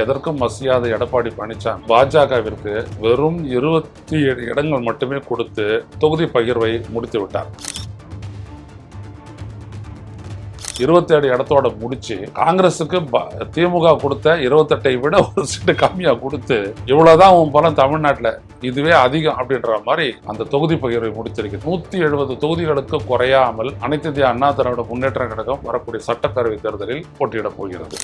எதற்கும் மசியாத எடப்பாடி பழனிசாமி பாஜகவிற்கு வெறும் 27 இடங்கள் மட்டுமே கொடுத்து தொகுதி பகிர்வை முடித்து விட்டார். 27 இடத்தோட முடிச்சு காங்கிரசுக்கு திமுக கொடுத்த 28 விட ஒரு சீட்டு கம்மியா கொடுத்து இவ்வளவுதான் உன் பலம் தமிழ்நாட்டில் இதுவே அதிகம் அப்படின்ற மாதிரி அந்த தொகுதி பகிர்வை முடித்திருக்கு. 170 தொகுதிகளுக்கு குறையாமல் அனைத்து இந்திய அண்ணா திராவிட முன்னேற்ற கழகம் வரக்கூடிய சட்டப்பேரவை தேர்தலில் போட்டியிடப் போகிறது.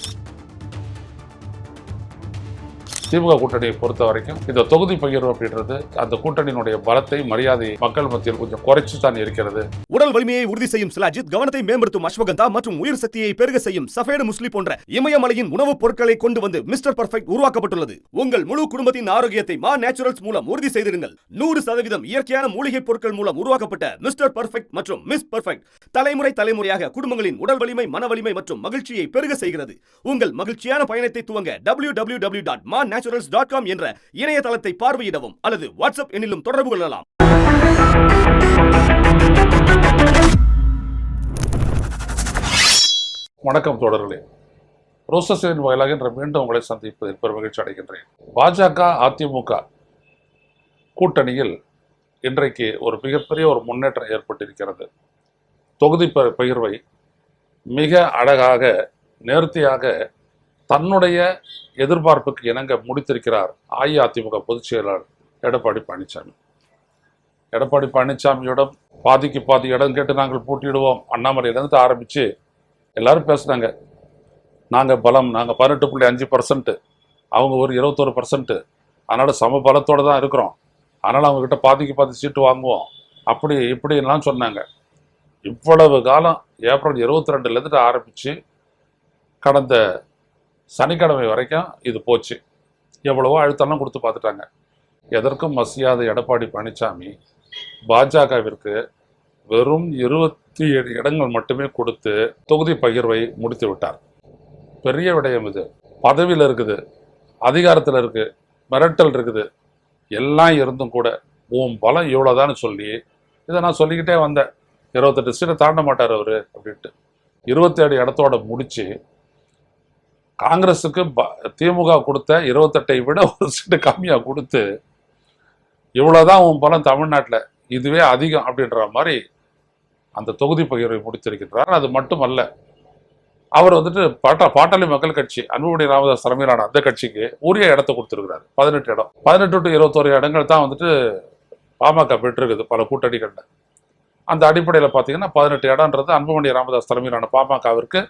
திமுக கூட்டணியை பொறுத்த வரைக்கும் இந்த தொகுதி பகிர்வு அப்படின்றது அந்த கூட்டணியினுடைய பலத்தை மரியாதையை மக்கள் மத்தியில் கொஞ்சம் குறைச்சு தான் இருக்கிறது. உடல் வலிமையை உறுதி செய்யும் சிலாஜித், கவனத்தை மேம்படுத்தும் அஸ்வகந்தா மற்றும் உயிர் சக்தியை பெருக செய்யும் சஃபேடு முஸ்லி போன்ற இமயமலையின் உணவுப் பொருட்களை கொண்டு வந்து மிஸ்டர் பர்ஃபெக்ட் உருவாக்கப்பட்டுள்ளது. உங்கள் முழு குடும்பத்தின் ஆரோக்கியத்தை மா நேச்சுரல்ஸ் மூலம் உறுதி செய்திருங்கள். 100% இயற்கையான மூலிகை பொருட்கள் மூலம் உருவாக்கப்பட்ட மிஸ்டர் பர்ஃபெக்ட் மற்றும் மிஸ் பர்ஃபெக்ட் தலைமுறையாக குடும்பங்களின் உடல் வலிமை, மன வலிமை மற்றும் மகிழ்ச்சியை பெருக செய்கிறது. உங்கள் மகிழ்ச்சியான பயணத்தை துவங்க www.naturals.com என்ற இணையதளத்தை பார்வையிடவும் அல்லது வாட்ஸ்அப் எண்ணிலும் தொடர்பு கொள்ளலாம். வணக்கம் தோழர்களே, ரோசஸின் வாயிலாக இன்று மீண்டும் உங்களை சந்திப்பதில் பெரும் மகிழ்ச்சி அடைகின்றேன். பாஜக அதிமுக கூட்டணியில் இன்றைக்கு ஒரு மிகப்பெரிய ஒரு முன்னேற்றம் ஏற்பட்டிருக்கிறது. தொகுதி பகிர்வை மிக அழகாக நேர்த்தியாக தன்னுடைய எதிர்பார்ப்புக்கு இணங்க முடித்திருக்கிறார் அஇஅதிமுக பொதுச் செயலாளர் எடப்பாடி பழனிசாமி. எடப்பாடி பழனிசாமியிடம் பாதிக்கு பாதி இடம் கேட்டு நாங்கள் போட்டியிடுவோம் அண்ணாமலையிலேருந்து ஆரம்பித்து எல்லாரும் பேசுனாங்க. நாங்கள் பலம், நாங்கள் 18.5%, அவங்க ஒரு 21%, அதனால் சம பலத்தோடு தான் இருக்கிறோம், அதனால் அவங்கக்கிட்ட பாதிக்கு பாதி சீட்டு வாங்குவோம், அப்படி இப்படிலாம் சொன்னாங்க. இவ்வளவு காலம் ஏப்ரல் 22 ஆரம்பித்து கடந்த சனிக்கிழமை வரைக்கும் இது போச்சு. எவ்வளவோ அழுத்தம்லாம் கொடுத்து பார்த்துட்டாங்க. எதற்கும் மசியாத எடப்பாடி பழனிசாமி பாஜகவிற்கு வெறும் 27 இடங்கள் மட்டுமே கொடுத்து தொகுதி பகிர்வை முடித்து விட்டார். பெரிய விடயம் இது. பதவியில் இருக்குது, அதிகாரத்தில் இருக்குது, மிரட்டல் இருக்குது, எல்லாம் இருந்தும் கூட உன் பலம் இவ்வளோதான்னு சொல்லி இதை நான் சொல்லிக்கிட்டே வந்தேன். 28 சீட்டை தாண்ட மாட்டார் அவர் அப்படின்ட்டு 27 இடத்தோட முடிச்சு காங்கிரசுக்கு திமுக கொடுத்த 28 விட ஒரு சீட்டு கம்மியா கொடுத்து இவ்வளவுதான் உன் பலம் தமிழ்நாட்டில் இதுவே அதிகம் அப்படின்ற மாதிரி அந்த தொகுதி பகிர்வை முடித்திருக்கின்றார். அது மட்டுமல்ல, அவர் வந்துட்டு பாட்டாளி மக்கள் கட்சி அன்புமணி ராமதாஸ் தலைமையிலான அந்த கட்சிக்கு உரிய இடத்தை கொடுத்திருக்கிறார். 18 இடம், 18 to 21 இடங்கள் தான் வந்துட்டு பாமக பெற்றிருக்குது பல கூட்டணிகள்ல. அந்த அடிப்படையில் பார்த்தீங்கன்னா 18 இடம்ன்றது அன்புமணி ராமதாஸ் தலைமையிலான பாமகவிற்கு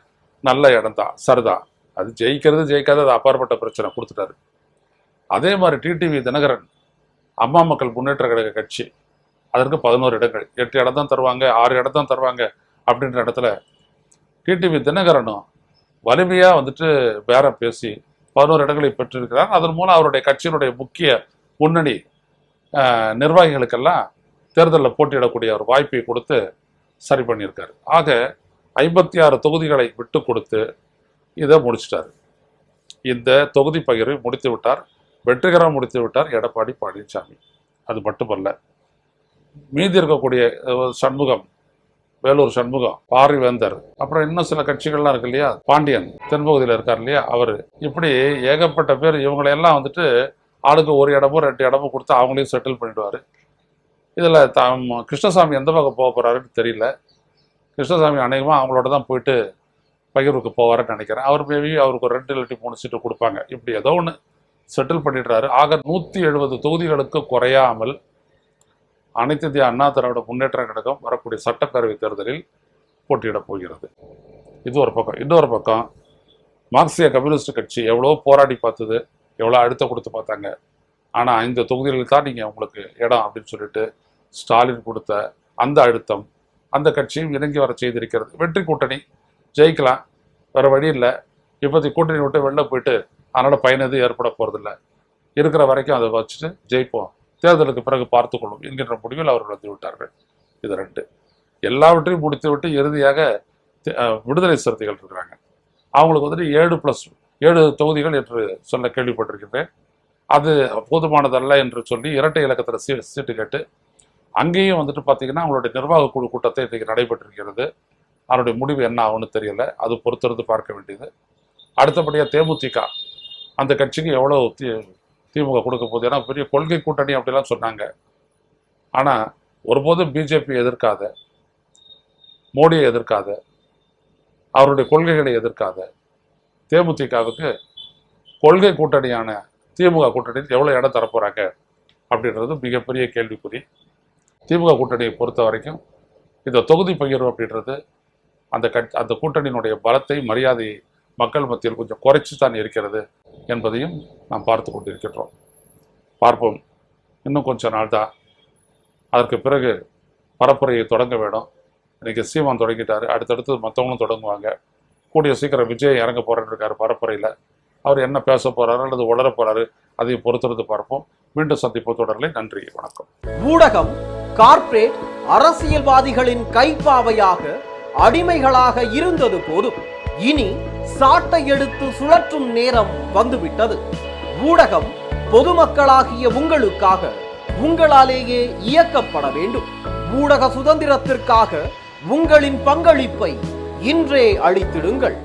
நல்ல இடம் தான், சரிதான். அது ஜெயிக்கிறது ஜெயிக்காது அது அப்பாற்பட்ட பிரச்சனை, கொடுத்துட்டாரு. அதே மாதிரி டிடிவி தினகரன் அம்மா மக்கள் முன்னேற்ற கழக கட்சி, அதற்கு 11 இடங்கள், 8 இடம் தான் தருவாங்க, 6 இடம் தான் தருவாங்க அப்படின்ற இடத்துல டிடிவி தினகரனும் வலிமையாக வந்துட்டு பேரம் பேசி 11 இடங்களை பெற்றிருக்கிறார். அதன் மூலம் அவருடைய கட்சியினுடைய முக்கிய முன்னணி நிர்வாகிகளுக்கெல்லாம் தேர்தலில் போட்டியிடக்கூடிய ஒரு வாய்ப்பை கொடுத்து சரி பண்ணியிருக்காரு. ஆக 56 தொகுதிகளை விட்டு கொடுத்து இதை முடிச்சிட்டார். இந்த தொகுதி பகிர்வை முடித்து விட்டார், வெற்றிகரமாக முடித்து விட்டார் எடப்பாடி பழனிசாமி. அது மட்டுமல்ல, மீதி இருக்கக்கூடிய சண்முகம், வேலூர் சண்முகம், பாரிவேந்தர், அப்புறம் இன்னும் சில கட்சிகள்லாம் இருக்கு இல்லையா, பாண்டியன் தென்பகுதியில் இருக்கார் இல்லையா அவர், இப்படி ஏகப்பட்ட பேர் இவங்களையெல்லாம் வந்துட்டு ஆளுக்கு ஒரு இடமோ 2 இடமோ கொடுத்து அவங்களையும் செட்டில் பண்ணிடுவார். இதில் கிருஷ்ணசாமி எந்த பக்கம் போக போகிறாருன்னு தெரியல. கிருஷ்ணசாமி அநேகமாக அவங்களோட தான் போயிட்டு பகிர்வுக்கு போவார்ன்னு நினைக்கிறேன். அவர் மேபி அவருக்கு ஒரு 2 இல்லாட்டி 3 சீட்டு கொடுப்பாங்க. இப்படி ஏதோ ஒன்று செட்டில் பண்ணிடுறாரு. ஆக 170 தொகுதிகளுக்கு குறையாமல் அனைத்து இந்திய அண்ணா திராவிட முன்னேற்ற கழகம் வரக்கூடிய சட்டப்பேரவை தேர்தலில் போட்டியிடப் போகிறது. இது ஒரு பக்கம். இன்னொரு பக்கம் மார்க்சிய கம்யூனிஸ்ட் கட்சி எவ்வளோ போராடி பார்த்தது, எவ்வளோ அழுத்தம் கொடுத்து பார்த்தாங்க. ஆனால் 5 தொகுதிகளில் தான் நீங்கள் உங்களுக்கு இடம் அப்படின்னு சொல்லிட்டு ஸ்டாலின் கொடுத்த அந்த அழுத்தம் அந்த கட்சியும் இறங்கி வர செய்திருக்கிறது. வெற்றி கூட்டணி ஜெயிக்கலாம், வேறு வழி இல்லை. இப்போதைக்கு கூட்டணி விட்டு வெளில போயிட்டு அதனால் பயன் எதுவும் ஏற்பட போகிறதில்ல, இருக்கிற வரைக்கும் அதை வச்சுட்டு ஜெயிப்போம், தேர்தலுக்கு பிறகு பார்த்துக்கொள்ளும் என்கின்ற முடிவில் அவர்கள் வந்து விட்டார்கள். இது 2. எல்லாவற்றையும் முடித்து விட்டு இறுதியாக விடுதலை சிறுத்தைகள் இருக்கிறாங்க. அவங்களுக்கு வந்துட்டு 7+7 தொகுதிகள் என்று சொல்ல கேள்விப்பட்டிருக்கின்றேன். அது போதுமானதல்ல என்று சொல்லி இரட்டை இலக்கத்தில் சீட்டு கேட்டு அங்கேயும் வந்துட்டு பார்த்தீங்கன்னா அவங்களுடைய நிர்வாக குழு கூட்டத்தை இன்றைக்கு நடைபெற்றிருக்கிறது. அதனுடைய முடிவு என்ன ஆகும்னு தெரியல, அது பொறுத்திருந்து பார்க்க வேண்டியது. அடுத்தபடியாக தேமுதிக அந்த கட்சிக்கு எவ்வளோ திமுக கொடுக்க போகுது. ஏன்னா பெரிய கொள்கை கூட்டணி அப்படிலாம் சொன்னாங்க. ஆனால் ஒருபோதும் பிஜேபி எதிர்க்காத, மோடியை எதிர்க்காத, அவருடைய கொள்கைகளை எதிர்க்காத தேமுதிகவுக்கு கொள்கை கூட்டணியான திமுக கூட்டணியில் எவ்வளோ இடம் தரப்போகிறாங்க அப்படின்றது மிகப்பெரிய கேள்விக்குறி. திமுக கூட்டணியை பொறுத்த வரைக்கும் இந்த தொகுதி பகிர்வு அப்படின்றது அந்த கூட்டணியினுடைய பலத்தை, மரியாதையை மக்கள் மத்தியில் கொஞ்சம் குறைச்சி தான் இருக்கிறது என்பதையும் நாம் பார்த்து கொண்டிருக்கின்றோம். பார்ப்போம், இன்னும் கொஞ்ச நாள் தான். அதற்கு பிறகு பரப்புரையை தொடங்க வேணும். இன்னைக்கு சீமான் தொடங்கிட்டாரு, அடுத்தடுத்து மற்றவங்களும் தொடங்குவாங்க. கூடிய சீக்கிரம் விஜய் இறங்க போறேன்னு இருக்காரு பரப்புரையில். அவர் என்ன பேச போறாரு அல்லது உளர போறாரு, அதை பொறுத்திருந்து பார்ப்போம். மீண்டும் சந்திப்பு தொடரலை. நன்றி, வணக்கம். ஊடகம் கார்ப்பரேட் அரசியல்வாதிகளின் கைப்பாவையாக, அடிமைகளாக இருந்தது போதும். இனி சாட்டை எடுத்து சுழற்றும் நேரம் வந்துவிட்டது. ஊடகம் பொதுமக்களாகிய உங்களுக்காக, உங்களாலேயே இயக்கப்பட வேண்டும். ஊடக சுதந்திரத்திற்காக உங்களின் பங்களிப்பை இன்றே அளித்திடுங்கள்.